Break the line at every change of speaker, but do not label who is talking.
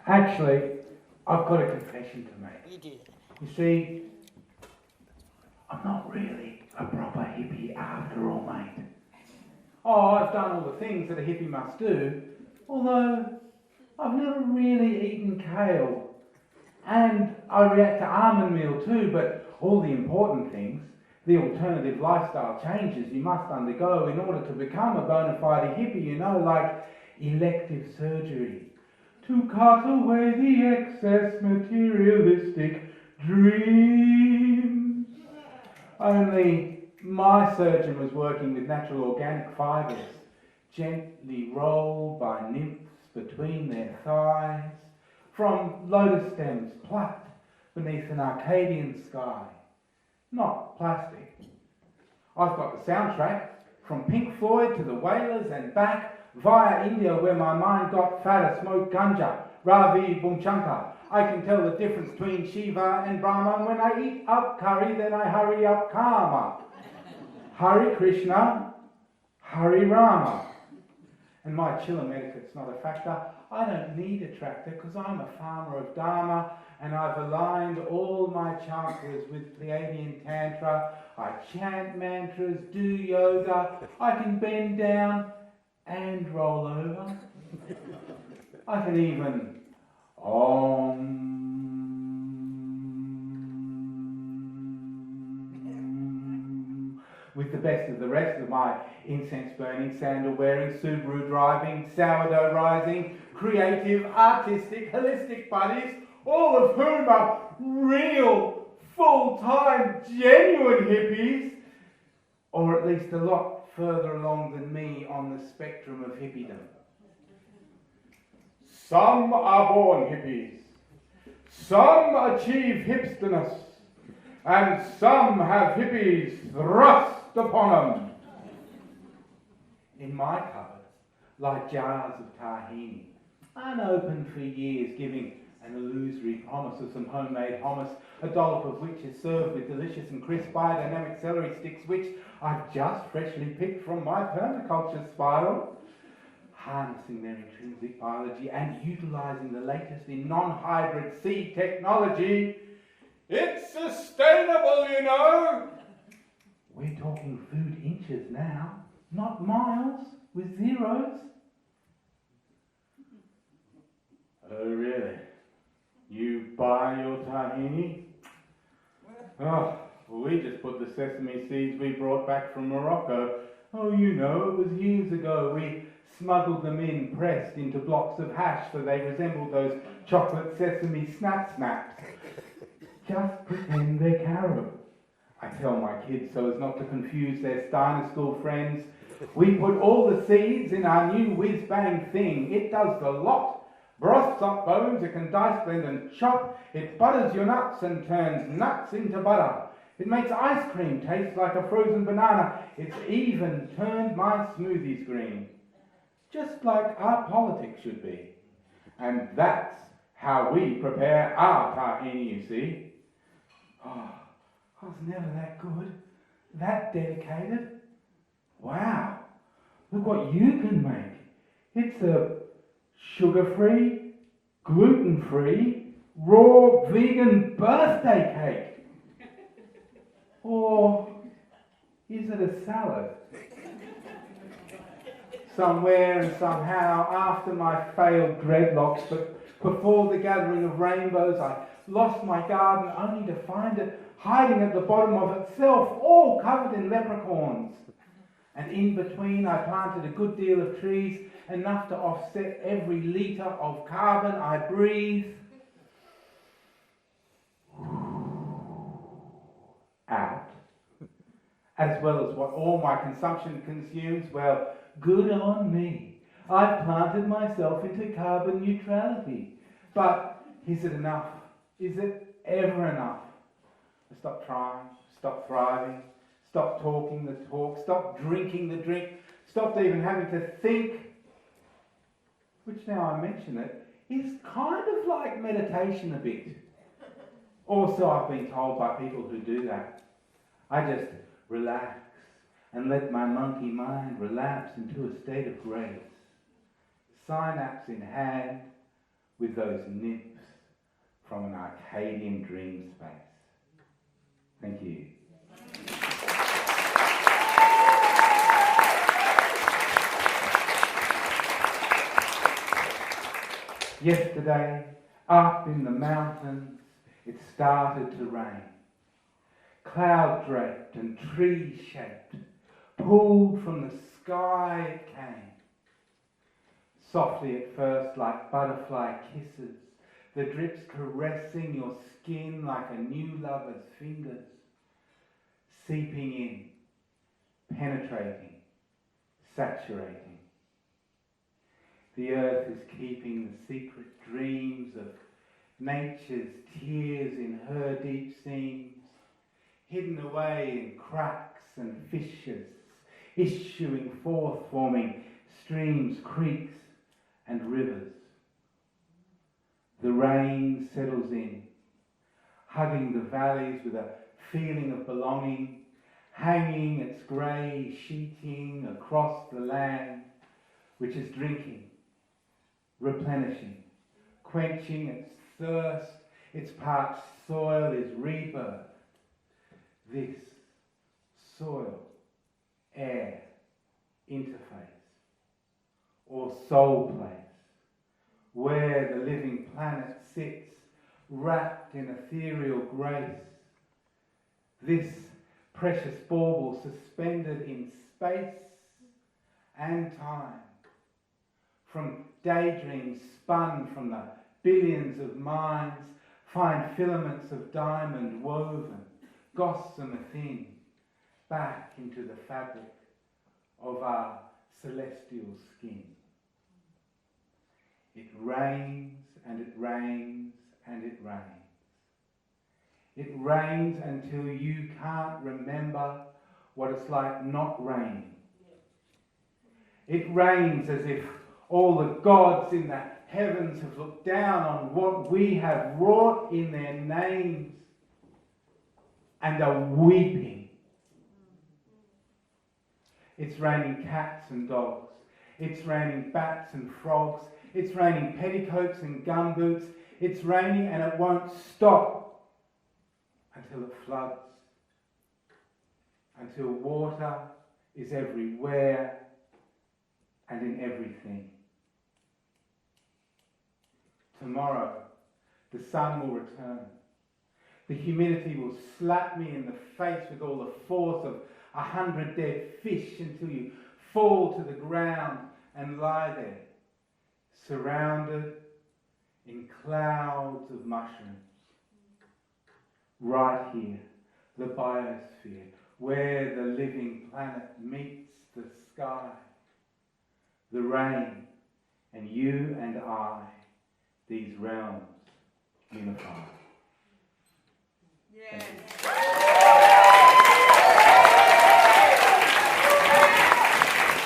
Actually, I've got a confession to make.
You did.
You see, I'm not really a proper hippie after all, mate. Oh, I've done all the things that a hippie must do, although I've never really eaten kale. And I react to almond meal too, but all the important things, the alternative lifestyle changes you must undergo in order to become a bona fide hippie, you know, like elective surgery to cut away the excess materialistic dreams. Only my surgeon was working with natural organic fibres, gently rolled by nymphs between their thighs, from lotus stems plucked beneath an Arcadian sky. Not plastic. I've got the soundtrack from Pink Floyd to the Wailers and back via India where my mind got fatter, smoked ganja, Ravi Bumchanka. I can tell the difference between Shiva and Brahma, and when I eat up curry, then I hurry up karma. Hare Krishna, Hare Rama. And my chiller etiquette's not a factor. I don't need a tractor because I'm a farmer of Dharma and I've aligned all my chakras with Pleiadian Tantra. I chant mantras, do yoga, I can bend down and roll over. I can even with the best of the rest of my incense burning, sandal wearing, Subaru driving, sourdough rising, creative, artistic, holistic buddies, all of whom are real, full-time, genuine hippies, or at least a lot further along than me on the spectrum of hippiedom. Some are born hippies, some achieve hipsterness, and some have hippies thrust upon them. In my cupboard lie jars of tahini, unopened for years, giving an illusory promise of some homemade hummus, a dollop of which is served with delicious and crisp biodynamic celery sticks, which I've just freshly picked from my permaculture spiral, harnessing their intrinsic biology and utilising the latest in non-hybrid seed technology. It's sustainable, you know. We're talking food inches now, not miles with zeros. Oh, really? You buy your tahini? Oh, we just put the sesame seeds we brought back from Morocco. Oh, you know, it was years ago. We smuggled them in, pressed into blocks of hash so they resembled those chocolate sesame snaps. Just pretend they're carob. I tell my kids so as not to confuse their Steiner School friends. We put all the seeds in our new whiz-bang thing. It does the lot. Broths up bones, it can dice, blend and chop. It butters your nuts and turns nuts into butter. It makes ice cream taste like a frozen banana. It's even turned my smoothies green. Just like our politics should be. And that's how we prepare our tahini, you see. Oh, I was never that good, that dedicated. Wow, look what you can make. It's a sugar-free, gluten-free, raw vegan birthday cake. Or is it a salad? Somewhere and somehow, after my failed dreadlocks, but before the gathering of rainbows, I lost my garden only to find it hiding at the bottom of itself, all covered in leprechauns. And in between I planted a good deal of trees, enough to offset every litre of carbon I breathe. Out. As well as what all my consumption consumes. Well, good on me. I've planted myself into carbon neutrality. But is it enough? Is it ever enough? I stop trying, stop thriving, stop talking the talk, stop drinking the drink, stopped even having to think, which now I mention it, is kind of like meditation a bit. Also, I've been told by people who do that, I just relax and let my monkey mind relapse into a state of grace. Synapse in hand, with those nymphs from an Arcadian dream space. Thank you. Yesterday, up in the mountains, it started to rain. Cloud-draped and tree-shaped, pulled from the sky it came. Softly at first, like butterfly kisses, the drips caressing your skin like a new lover's fingers, seeping in, penetrating, saturating. The earth is keeping the secret dreams of nature's tears in her deep seams, hidden away in cracks and fissures, issuing forth, forming streams, creeks and rivers. The rain settles in, hugging the valleys with a feeling of belonging, hanging its grey sheeting across the land, which is drinking, replenishing, quenching its thirst. Its parched soil is rebirth. This soil, air, interface, or soul place, where the living planet sits, wrapped in ethereal grace. This precious bauble suspended in space and time, from daydreams spun from the billions of minds, fine filaments of diamond woven, gossamer thin, back into the fabric of our celestial skin. It rains and it rains and it rains. It rains until you can't remember what it's like not raining. It rains as if all the gods in the heavens have looked down on what we have wrought in their names and are weeping. It's raining cats and dogs. It's raining bats and frogs. It's raining petticoats and gumboots. It's raining and it won't stop until it floods. Until water is everywhere and in everything. Tomorrow, the sun will return. The humidity will slap me in the face with all the force of 100 dead fish until you fall to the ground and lie there, surrounded in clouds of mushrooms. Right here, the biosphere, where the living planet meets the sky. The rain, and you and I, these realms